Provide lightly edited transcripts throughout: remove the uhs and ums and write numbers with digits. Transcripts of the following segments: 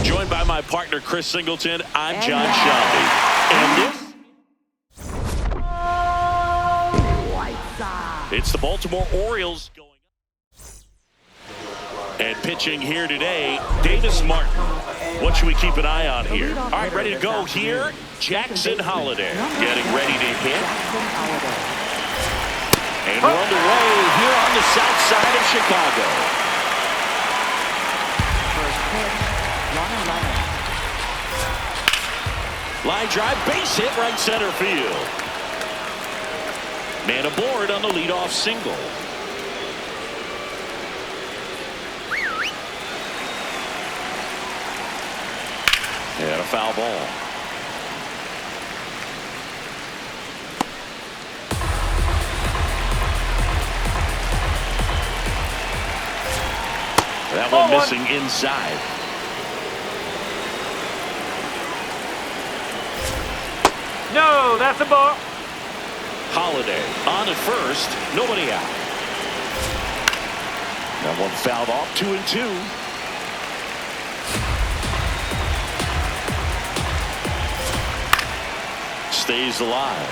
Joined by my partner, Chris Singleton, I'm John Shelby. And it's the Baltimore Orioles going up. And pitching here today, Davis Martin. What should we keep an eye on here? All right, ready to go here. Jackson Holliday getting ready to hit. And we're underway here on the south side of Chicago. Line drive, base hit, right center field. Man aboard on the leadoff single. And a foul ball. That one missing inside. No, that's a ball. Holliday on at first, nobody out. That one fouled off, 2-2. Stays alive.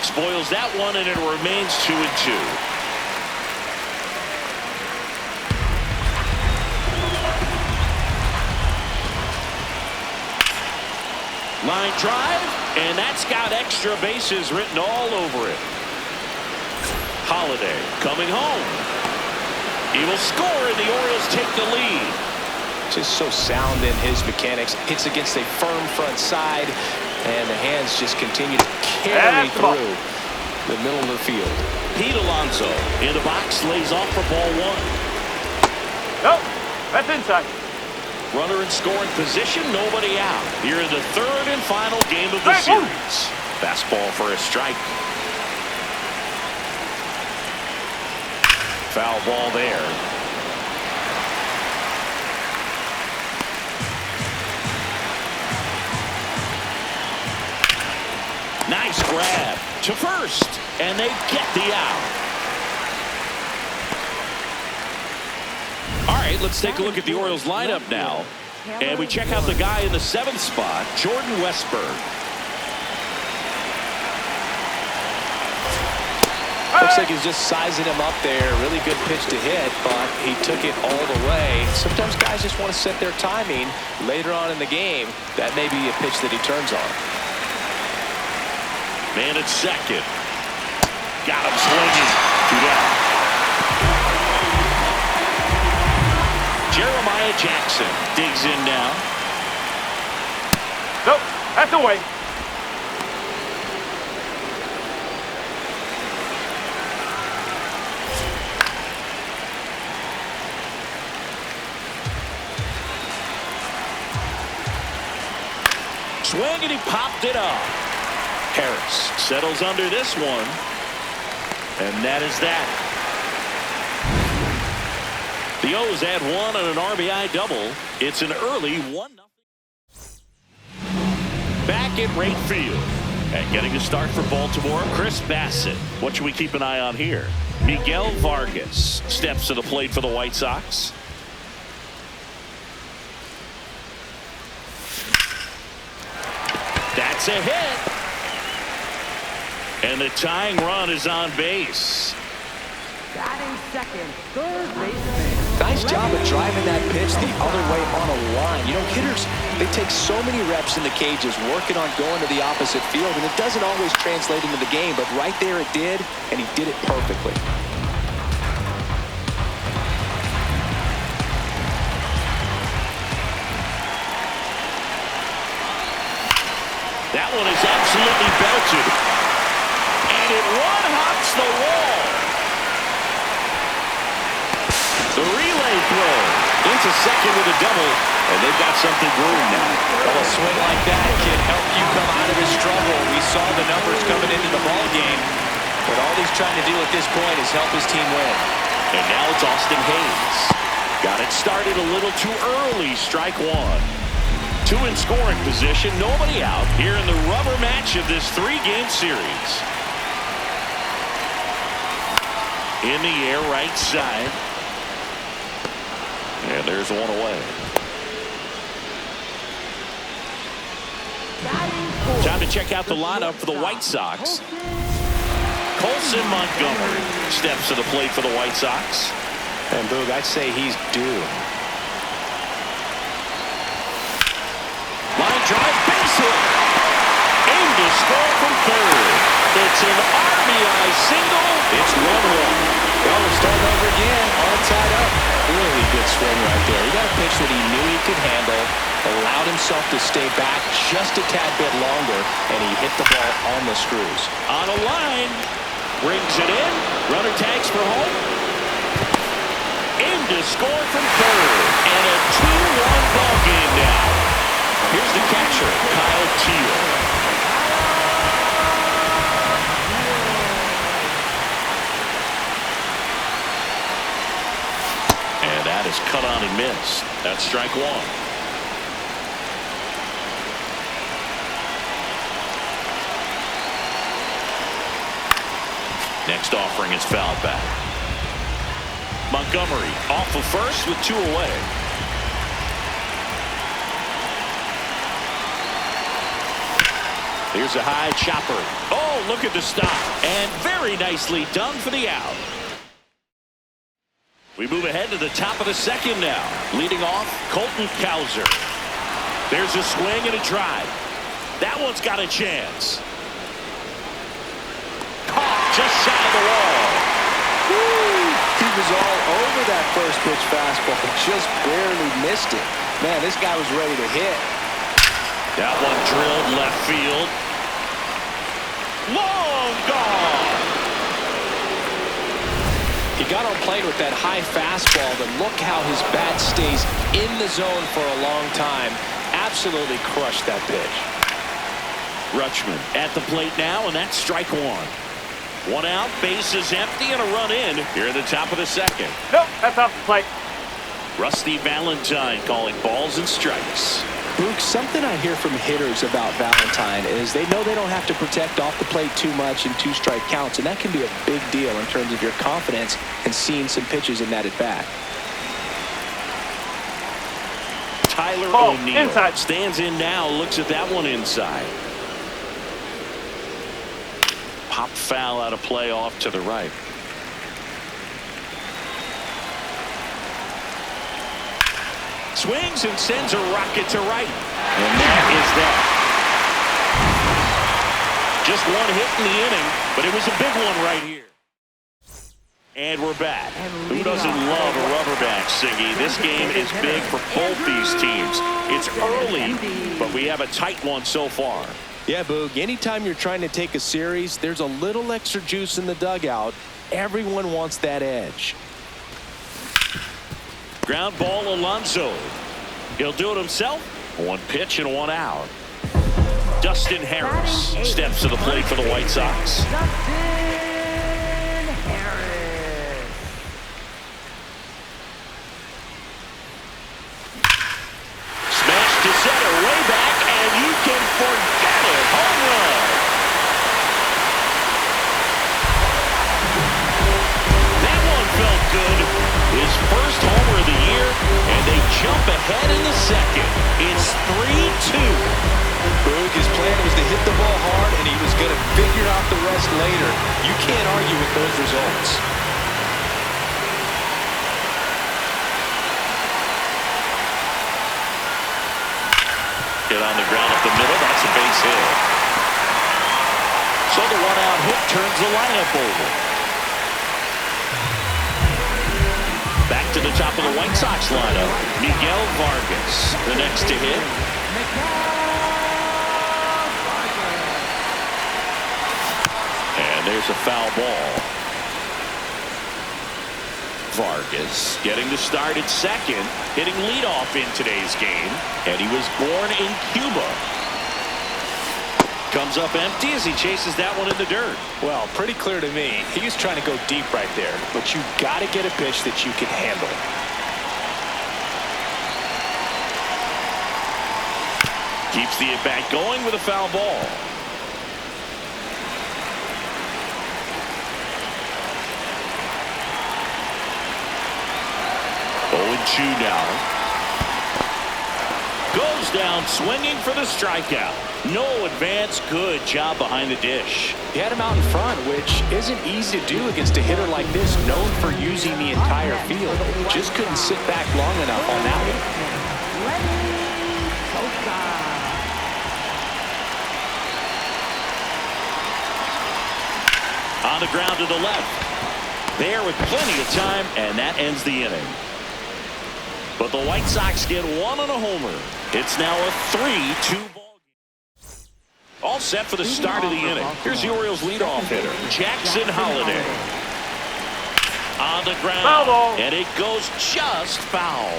Spoils that one, and it remains 2-2. Line drive, and that's got extra bases written all over it. Holliday coming home. He will score, and the Orioles take the lead. Just so sound in his mechanics. Hits against a firm front side, and the hands just continue to carry through the middle of the field. Pete Alonso in the box, lays off for ball one. Nope, that's inside. Runner in scoring position, nobody out. Here in the third and final game of the series. Fastball for a strike. Foul ball there. Nice grab to first, and they get the out. All right, let's take a look at the Orioles lineup now. And we check out the guy in the 7th spot, Jordan Westburg. Looks like he's just sizing him up there. Really good pitch to hit, but he took it all the way. Sometimes guys just want to set their timing later on in the game. That may be a pitch that he turns on. Man at second. Got him swinging. 2 down. Jeremiah Jackson digs in now. Nope, that's away. Swing, and he popped it up. Harris settles under this one. And that is that. The O's add one on an RBI double. It's an early 1-0. Back at right field. And getting a start for Baltimore, Chris Bassett. What should we keep an eye on here? Miguel Vargas steps to the plate for the White Sox. That's a hit. And the tying run is on base. Batting second, third baseman. Nice job of driving that pitch the other way on a line. You know, hitters, they take so many reps in the cages working on going to the opposite field, and it doesn't always translate into the game, but right there it did, and he did it perfectly. That one is absolutely belted. And it one-hops the wall. The relay throw into second with a double, and they've got something brewing now. Well, a swing like that can help you come out of this struggle. We saw the numbers coming into the ball game, but all he's trying to do at this point is help his team win. And now it's Austin Hayes. Got it started a little too early. Strike one. Two in scoring position. Nobody out here in the rubber match of this three-game series. In the air, right side. And there's one away. Time to check out the lineup for the White Sox. Colson Montgomery steps to the plate for the White Sox. And Boog, I'd say he's due. Line drive, base hit. Aim to score from third. It's an RBI single. It's 1-1. Well, we're starting over again. All tied up. Really good swing right there. He got a pitch that he knew he could handle, allowed himself to stay back just a tad bit longer, and he hit the ball on the screws. On a line. Brings it in. Runner tags for home. In to score from third. And a 2-1 ball game now. Here's the catcher, Kyle Teel. And that is cut on and missed. That's strike one. Next offering is fouled back. Montgomery off of first with two away. Here's a high chopper. Oh, look at the stop. And very nicely done for the out. We move ahead to the top of the second now. Leading off, Colton Cowser. There's a swing and a drive. That one's got a chance. Just shy of the wall. Woo! He was all over that first pitch fastball, but just barely missed it. Man, this guy was ready to hit. That one drilled left field. Long gone. He got on plate with that high fastball, but look how his bat stays in the zone for a long time. Absolutely crushed that pitch. Rutschman at the plate now, and that's strike one. One out, base is empty, and a run in here at the top of the second. Nope, that's off the plate. Rusty Valentine calling balls and strikes. Luke, something I hear from hitters about Valentine is they know they don't have to protect off the plate too much in two-strike counts, and that can be a big deal in terms of your confidence and seeing some pitches in that at-bat. Tyler Ball, O'Neill inside. stands in now, looks at that one inside. Pop foul out of play off to the right. Swings and sends a rocket to right. And that is that. Just one hit in the inning, but it was a big one right here. And we're back. Who doesn't love a rubber match, Siggy? This game is big for both these teams. It's early, but we have a tight one so far. Yeah, Boog, anytime you're trying to take a series, there's a little extra juice in the dugout. Everyone wants that edge. Ground ball, Alonso. He'll do it himself. One pitch and one out. Dustin Harris steps to the plate for the White Sox. Dustin Harris. Smash to center, way back, and you can forget it. Home run. That one felt good. His first homer of the year, and they jump ahead in the second. It's 3-2. Boog, his plan was to hit the ball hard, and he was going to figure out the rest later. You can't argue with those results. Hit on the ground up the middle. That's a base hit. So the one-out hit turns the lineup over. Back to the top of the White Sox lineup. Miguel Vargas, the next to hit. And there's a foul ball. Vargas getting the start at second, hitting leadoff in today's game, and he was born in Cuba. Comes up empty as he chases that one in the dirt. Well, pretty clear to me. He was trying to go deep right there, but you got to get a pitch that you can handle. Keeps the at-bat going with a foul ball. Two now. Goes down swinging for the strikeout. No advance. Good job behind the dish. He had him out in front, which isn't easy to do against a hitter like this, known for using the entire field. Just couldn't sit back long enough on that one. On the ground to the left. There with plenty of time, and that ends the inning. But the White Sox get one on a homer. It's now a 3-2 ball game. All set for the start of the inning. Here's the Orioles leadoff hitter, Jackson Holliday. On the ground, foul ball. And it goes just foul.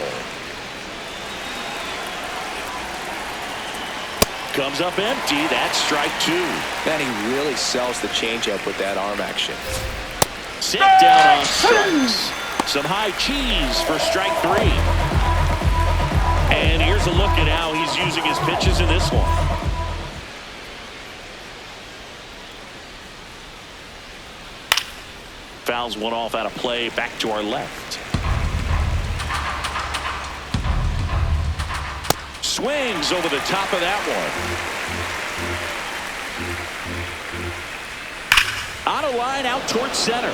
Comes up empty. That's strike two. Man, he really sells the changeup with that arm action. Sit down on strikes. Some high cheese for strike three. And here's a look at how he's using his pitches in this one. Fouls one off out of play. Back to our left. Swings over the top of that one. On a line out towards center.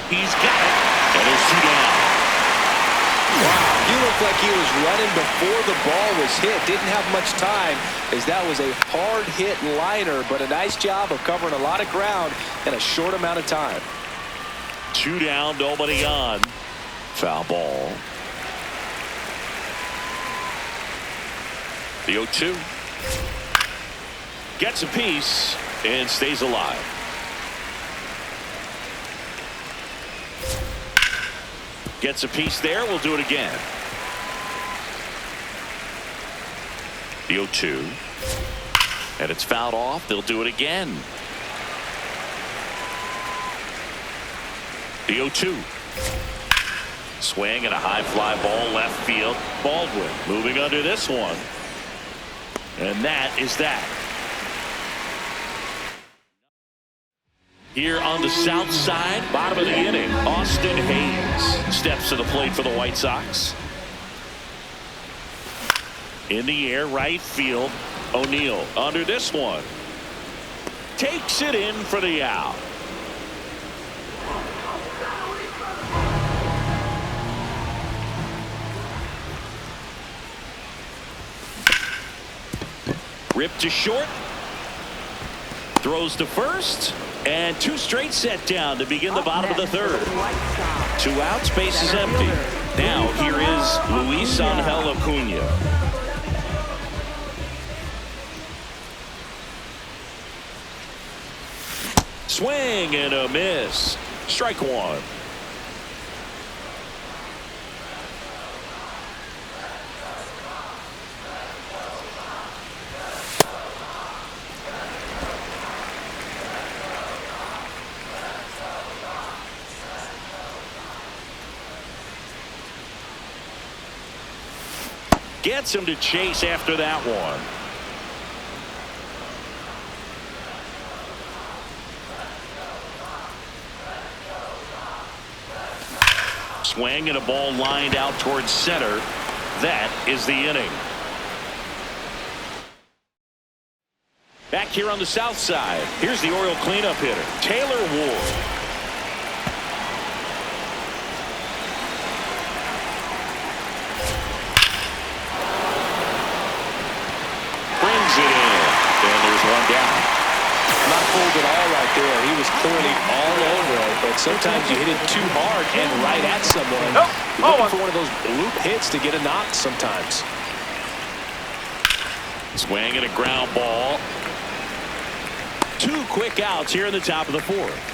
He's got it. And there's two down. Wow, he looked like he was running before the ball was hit. Didn't have much time, as that was a hard hit liner, but a nice job of covering a lot of ground in a short amount of time. Two down, nobody on. Foul ball. The 0-2. Gets a piece and stays alive. Gets a piece there. We'll do it again. The 0-2. And it's fouled off. They'll do it again. The 0-2. Swing and a high fly ball left field. Baldwin moving under this one. And that is that. Here on the south side, bottom of the inning, Austin Hayes steps to the plate for the White Sox. In the air, right field, O'Neill under this one. Takes it in for the out. Ripped to short. Throws to first. And two straight set down to begin the bottom of the third. 2 outs, base is empty. Now here is Luis Angel Acuna. Swing and a miss. Strike one. Gets him to chase after that one. Swing and a ball lined out towards center. That is the inning. Back here on the south side, here's the Oriole cleanup hitter, Taylor Ward. Brings it in, and there's one down. Not fooled at all right there. He was clearly all over it, but sometimes you hit it too hard and right at someone. Nope. You're looking for one of those loop hits to get a knock sometimes. Swing and a ground ball. Two quick outs here in the top of the fourth.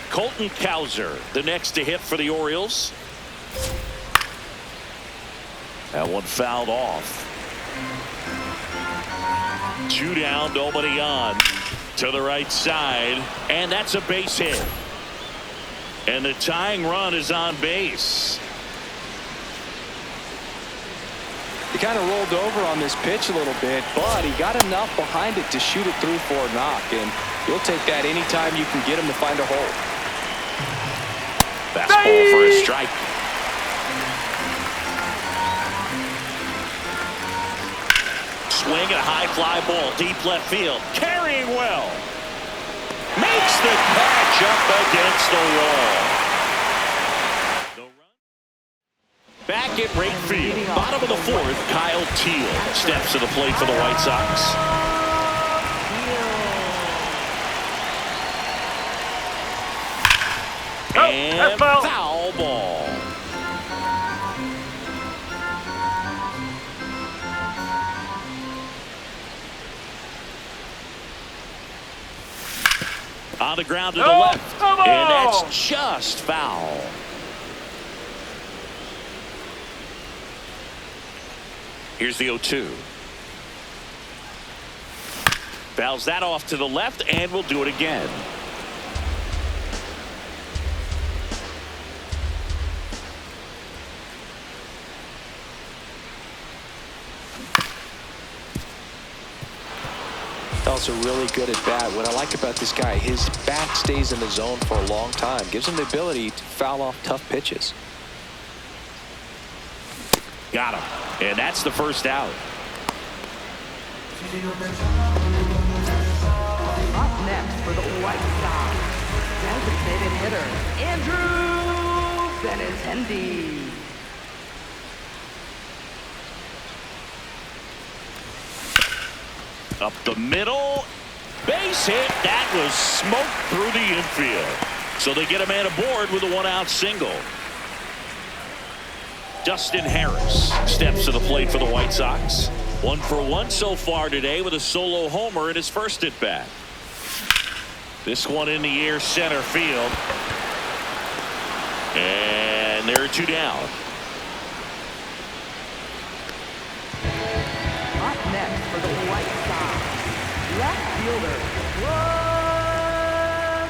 Colton Cowser, the next to hit for the Orioles. That one fouled off. Two down, nobody on. To the right side, and that's a base hit. And the tying run is on base. He kind of rolled over on this pitch a little bit, but he got enough behind it to shoot it through for a knock, and you'll take that anytime you can get him to find a hole. Fastball for a strike. Swing and a high fly ball, deep left field. Carrying well. Makes the catch up against the wall. Back at right field. Bottom of the fourth, Kyle Teal steps to the plate for the White Sox. And foul ball. On the ground to the left. And that's just foul. Here's the 0-2. Fouls that off to the left, and we'll do it again. Also really good at bat. What I like about this guy, his bat stays in the zone for a long time. Gives him the ability to foul off tough pitches. Got him. And that's the first out. Up next for the White Sox, designated hitter, Andrew Benintendi. Up the middle. Base hit. That was smoked through the infield. So they get a man aboard with a one-out single. Dustin Harris steps to the plate for the White Sox. 1 for 1 so far today with a solo homer in his first at bat. This one in the air center field. And there are two down. Up next for the White Sox, left fielder,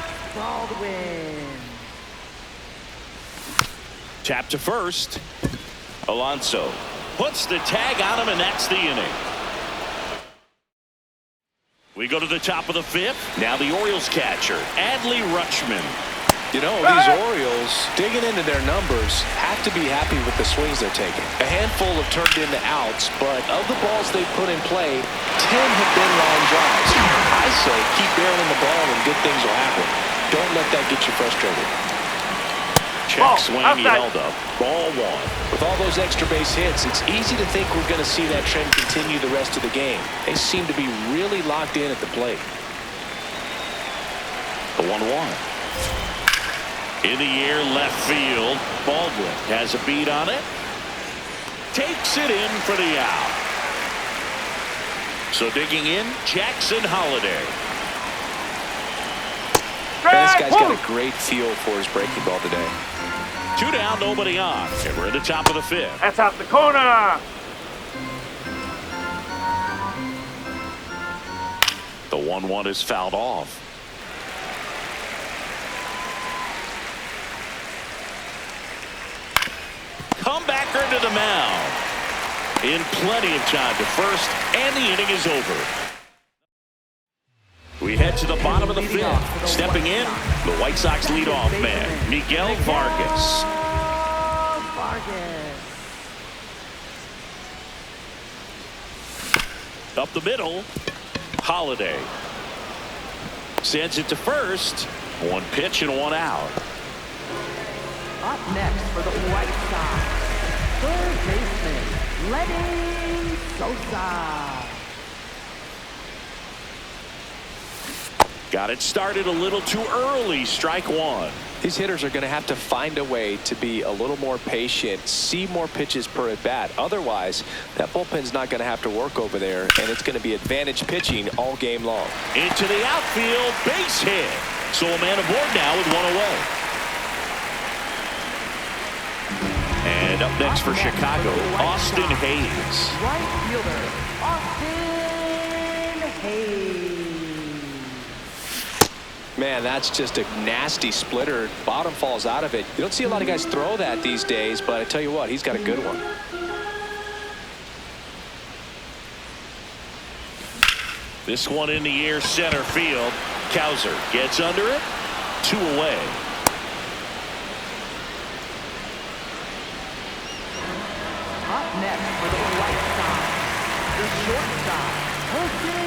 Brooks Baldwin. Tap to first. Alonso puts the tag on him, and that's the inning. We go to the top of the fifth. Now the Orioles catcher, Adley Rutschman. You know, these Orioles, digging into their numbers, have to be happy with the swings they're taking. A handful have turned into outs, but of the balls they've put in play, 10 have been line drives. I say keep barreling the ball and good things will happen. Don't let that get you frustrated. Check swing, he held up. Ball one. With all those extra base hits, it's easy to think we're going to see that trend continue the rest of the game. They seem to be really locked in at the plate. The 1-1. In the air, left field. Baldwin has a beat on it. Takes it in for the out. So digging in, Jackson Holliday. This guy's got a great feel for his breaking ball today. Two down, nobody on. And we're at the top of the fifth. That's out the corner. The 1-1 is fouled off. Comebacker to the mound. In plenty of time to first, and the inning is over. We head to the bottom of the fifth. Stepping in, the White Sox leadoff man, Miguel Vargas. Up the middle, Holliday. Sends it to first. One pitch and one out. Up next for the White Sox, third baseman, Lenny Sosa. Got it started a little too early. Strike one. These hitters are going to have to find a way to be a little more patient, see more pitches per at bat. Otherwise, that bullpen's not going to have to work over there, and it's going to be advantage pitching all game long. Into the outfield, base hit. So a man aboard now with one away. And up next for Chicago, Austin Hayes. Right fielder, Austin Hayes. Man, that's just a nasty splitter. Bottom falls out of it. You don't see a lot of guys throw that these days, but I tell you what, he's got a good one. This one in the air, center field. Cowser gets under it. 2 away. Up next for the White Sox, the shortstop, Jose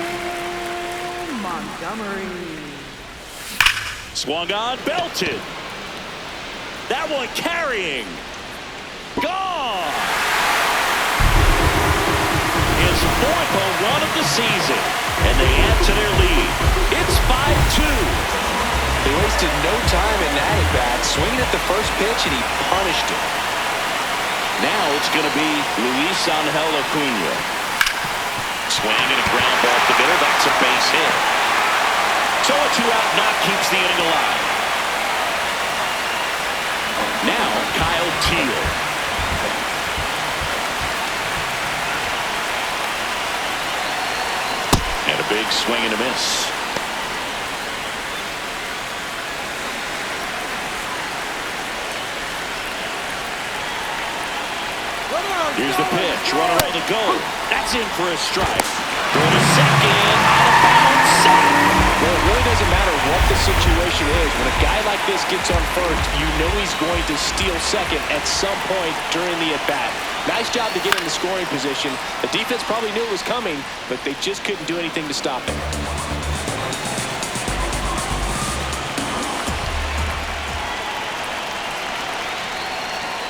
Montgomery. Swung on, belted. That one carrying. Gone. His 4th home run of the season, and they add to their lead. It's 5-2. They wasted no time in that at bat, swinging at the first pitch, and he punished it. Now it's going to be Luis Angel Acuna. Swing and a ground ball to the middle. That's a base hit. So a 2-out knock keeps the inning alive. Now Kyle Teal. And a big swing and a miss. Here's the pitch. Runner on the go. That's in for a strike. Throw to second. Out of bounds. Sack. Well, it really doesn't matter what the situation is. When a guy like this gets on first, you know he's going to steal second at some point during the at-bat. Nice job to get in the scoring position. The defense probably knew it was coming, but they just couldn't do anything to stop it.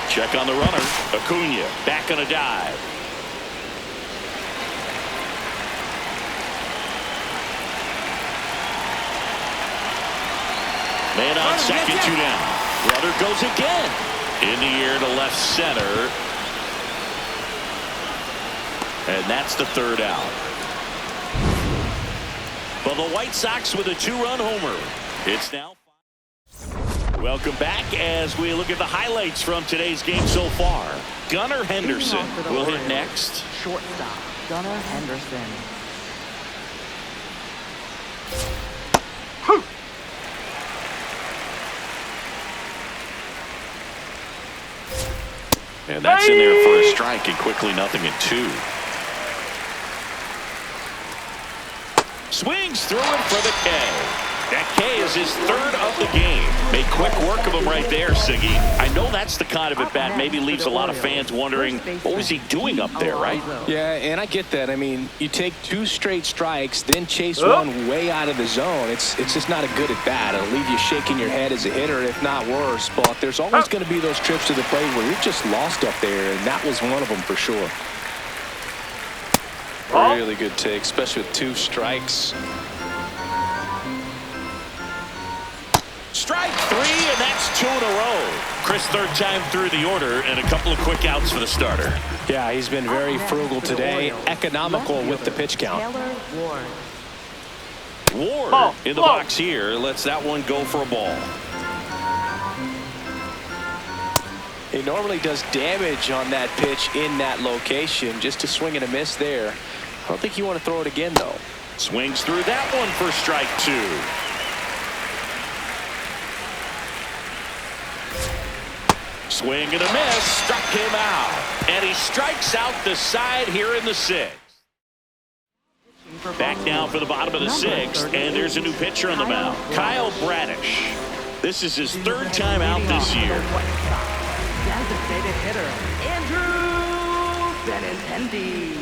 Check on the runner. Acuna back on a dive. Man on second, 2 down. Runner goes again. In the air to left center. And that's the 3rd out. But the White Sox with a 2-run homer. It's now. Welcome back as we look at the highlights from today's game so far. Gunnar Henderson will hit next. Shortstop, Gunnar Henderson. And that's in there for a strike, and quickly 0-2. Swings through him for the K. That K is his 3rd of the game. Made quick work of him right there, Siggy. I know that's the kind of at-bat maybe leaves a lot of fans wondering, what was he doing up there, right? Yeah, and I get that. I mean, you take 2 straight strikes, then chase one way out of the zone. It's just not a good at-bat. It'll leave you shaking your head as a hitter, if not worse. But there's always going to be those trips to the plate where you're just lost up there, and that was one of them for sure. Really good take, especially with 2 strikes. Strike 3, and that's 2 in a row. Chris, 3rd time through the order, and a couple of quick outs for the starter. Yeah, he's been very frugal today, economical with the pitch count. Taylor Ward. Ward in the box here lets that one go for a ball. He normally does damage on that pitch in that location. Just a swing and a miss there. I don't think you want to throw it again, though. Swings through that one for strike 2. Swing and a miss, struck him out. And he strikes out the side here in the 6th. Back now for the bottom of the 6th, and there's a new pitcher on the mound, Kyle Bradish. This is his 3rd time out this year. Designated hitter, Andrew Benintendi.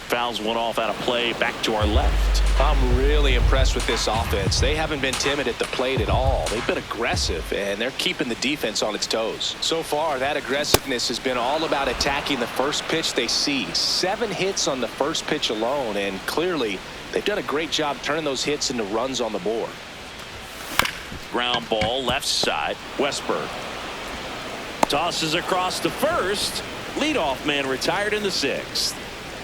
Fouls one off out of play, back to our left. I'm really impressed with this offense. They haven't been timid at the plate at all. They've been aggressive, and they're keeping the defense on its toes. So far, that aggressiveness has been all about attacking the first pitch they see. 7 hits on the first pitch alone, and clearly, they've done a great job turning those hits into runs on the board. Ground ball left side. Westberg tosses across to first. Leadoff man retired in the 6th.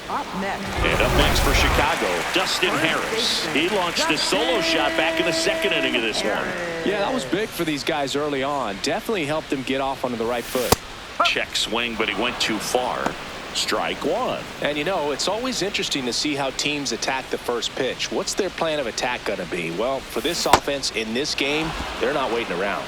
Up next. And up next for Chicago, Dustin Harris. He launched a solo shot back in the 2nd inning of this one. Yeah, that was big for these guys early on. Definitely helped them get off onto the right foot. Check swing, but he went too far. Strike 1. And you know, it's always interesting to see how teams attack the first pitch. What's their plan of attack going to be? Well, for this offense in this game, they're not waiting around.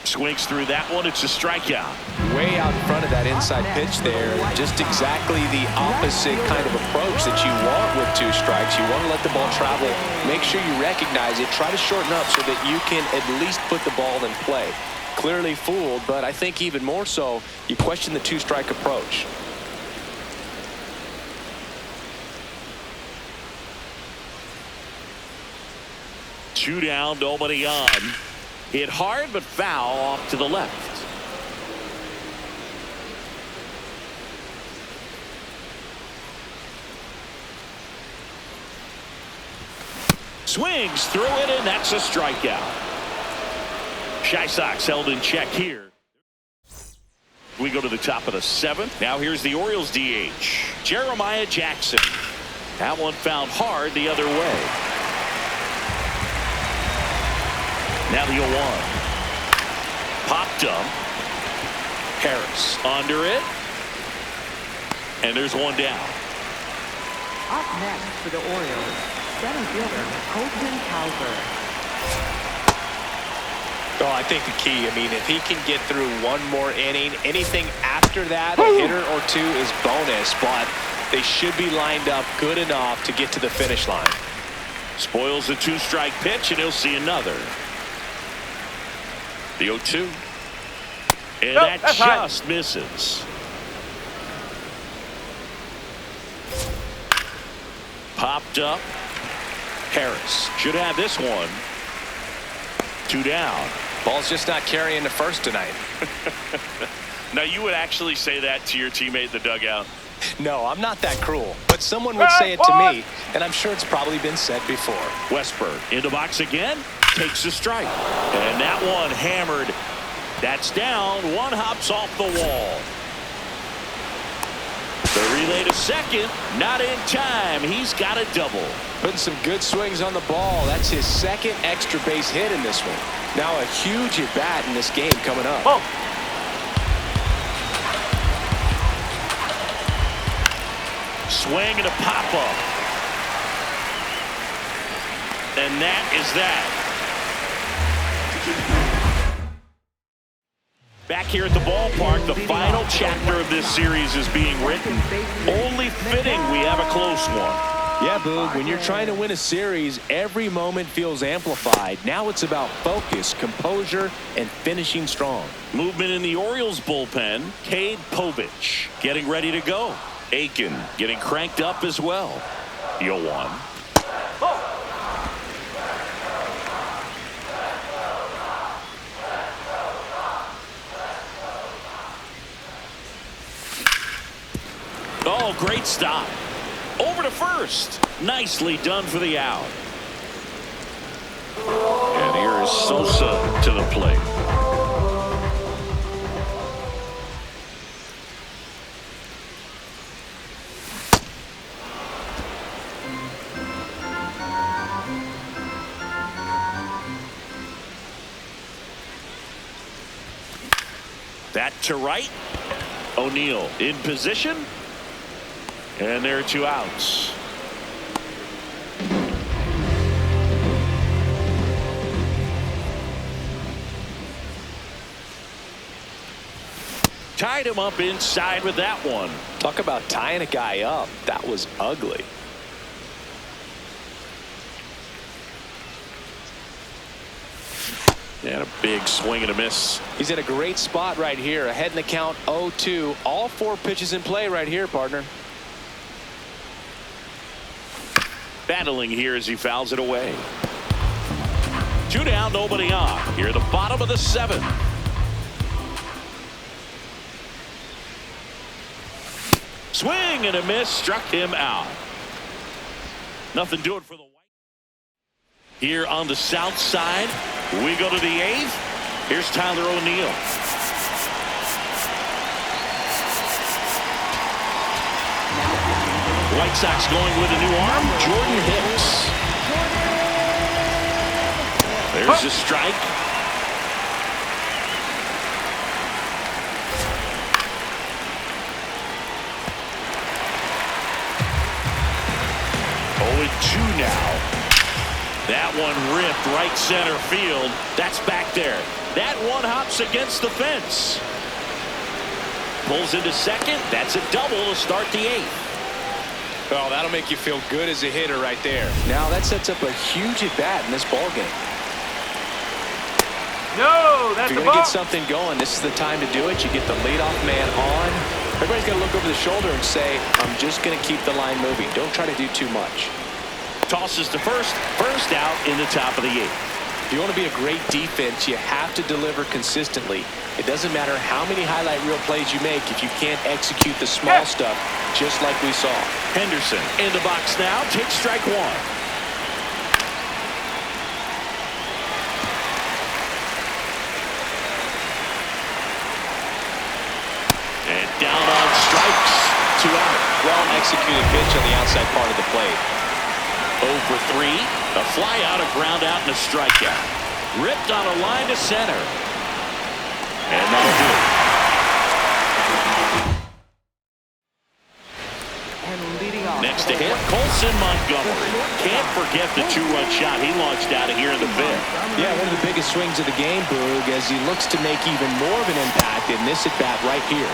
Swings through that one. It's a strikeout. Way out in front of that inside pitch there. Just exactly the opposite kind of approach that you want with 2 strikes. You want to let the ball travel. Make sure you recognize it. Try to shorten up so that you can at least put the ball in play. Clearly fooled, but I think even more so, you question the 2-strike approach. Two down, nobody on. Hit hard but foul off to the left. Swings through it, and that's a strikeout. Shy Sox held in check here. We go to the top of the 7th. Now here's the Orioles DH, Jeremiah Jackson. That one fouled hard the other way. Now the 0-1. Popped up. Harris under it. And there's one down. Up next for the Orioles, center fielder Colton Cowser. Oh, I think the key, I mean, if he can get through one more inning, anything after that, a hitter or 2 is bonus, but they should be lined up good enough to get to the finish line. Spoils the 2-strike pitch, and he'll see another. The 0-2. And that just misses. Popped up. Harris should have this one. 2 down. Ball's just not carrying the first tonight. Now, you would actually say that to your teammate in the dugout? No, I'm not that cruel. But someone would say it to me, and I'm sure it's probably been said before. Westberg into box again. Takes a strike. And that one hammered. That's down. One hops off the wall. The relay to second. Not in time. He's got a double. Putting some good swings on the ball. That's his 2nd extra base hit in this one. Now a huge at bat in this game coming up. Oh. Swing and a pop-up. And that is that. Back here at the ballpark, the final chapter of this series is being written. Only fitting we have a close one. Yeah, Boog, when you're trying to win a series, every moment feels amplified. Now it's about focus, composure, and finishing strong. Movement in the Orioles bullpen. Cade Povich getting ready to go. Aiken getting cranked up as well. 0-1. Oh, great stop. Over to first. Nicely done for the out. And here is Sosa to the plate. That to right. O'Neill in position. And there are 2 outs. Tied him up inside with that one. Talk about tying a guy up. That was ugly. And a big swing and a miss. He's in a great spot right here. Ahead in the count 0-2. All 4 pitches in play right here, partner. Battling here as he fouls it away. 2 down, nobody on. Here at the bottom of the 7th. Swing and a miss, struck him out. Nothing doing for the White. Here on the south side, we go to the 8th. Here's Tyler O'Neill. White Sox going with a new arm, Jordan Hicks. There's a strike. Oh, 2 now. That one ripped right center field. That's back there. That one hops against the fence. Pulls into second. That's a double to start the 8th. Oh, that'll make you feel good as a hitter right there. Now that sets up a huge at-bat in this ballgame. No, that's If you're a going to ball. get something going, this is the time to do it. You get the leadoff man on. Everybody's got to look over the shoulder and say, I'm just going to keep the line moving. Don't try to do too much. Tosses to first. First out in the top of the 8th. If you want to be a great defense, you have to deliver consistently. It doesn't matter how many highlight reel plays you make if you can't execute the small stuff, just like we saw. Henderson in the box now. Takes strike 1. And down on strikes. 2 out. Well-executed pitch on the outside part of the plate. 0 for 3. A fly out, a ground out, and a strikeout. Ripped on a line to center. And that'll do it. And leading off. Next to hit, Colson Montgomery. Can't forget the 2-run shot he launched out of here in the 5th. Yeah, one of the biggest swings of the game, Boog, as he looks to make even more of an impact in this at-bat right here.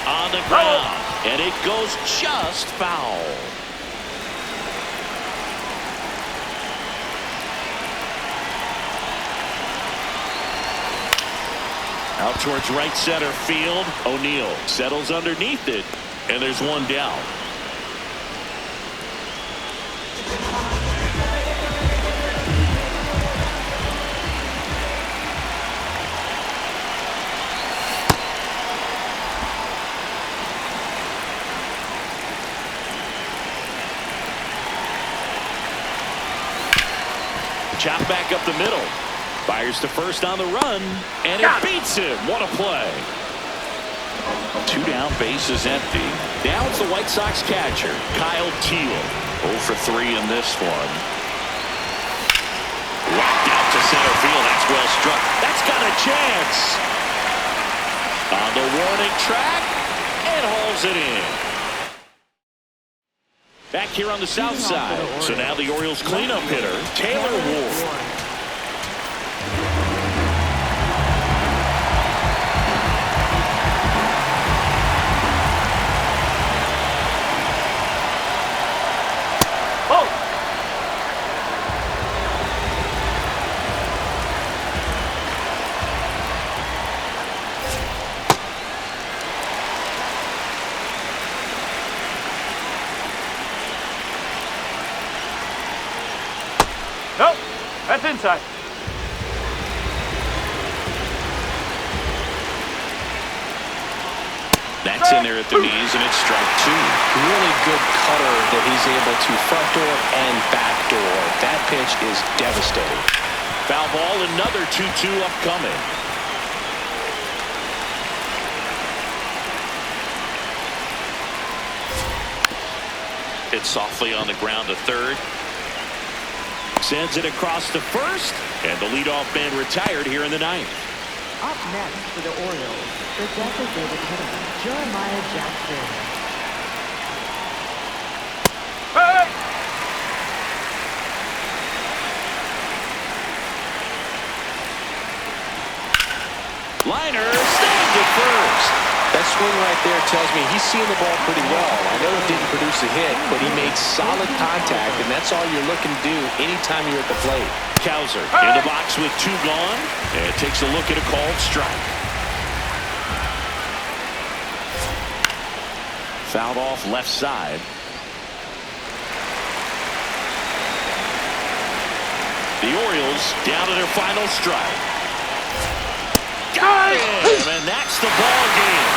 On the ground, and it goes just foul. Out towards right center field. O'Neill settles underneath it, and there's 1 down. Chop back up the middle. Fires to first on the run, and it beats him. What a play. 2 down, base is empty. Now it's the White Sox catcher, Kyle Teel. 0 for 3 in this one. Whacked out to center field. That's well struck. That's got a chance. On the warning track, and hauls it in. Back here on the south side. So now the Orioles cleanup hitter, Taylor Ward. Oh! Nope, that's inside. That's in there at the knees, and it's strike 2. Really good cutter that he's able to front door and back door. That pitch is devastating. Foul ball, another 2-2 upcoming. Hit softly on the ground to third. Sends it across to first, and the leadoff man retired here in the 9th. Up next for the Orioles, the designated hitter, Jeremiah Jackson. Hey! Liner stands at first. That swing right there tells me he's seeing the ball pretty well. I know it didn't produce a hit, but he made solid contact, and that's all you're looking to do anytime you're at the plate. Kowser in the box with 2 gone, and takes a look at a called strike. Fouled off left side. The Orioles down to their final strike. Got him, and that's the ball game.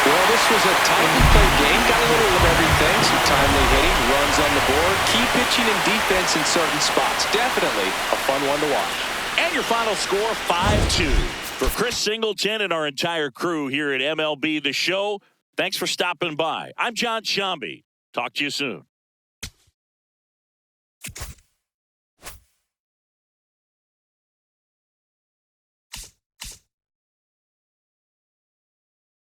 Well, this was a tightly played game. Got a little of everything. Some timely hitting, runs on the board, key pitching and defense in certain spots. Definitely a fun one to watch. And your final score, 5-2. For Chris Singleton and our entire crew here at MLB The Show, thanks for stopping by. I'm John Shambi. Talk to you soon.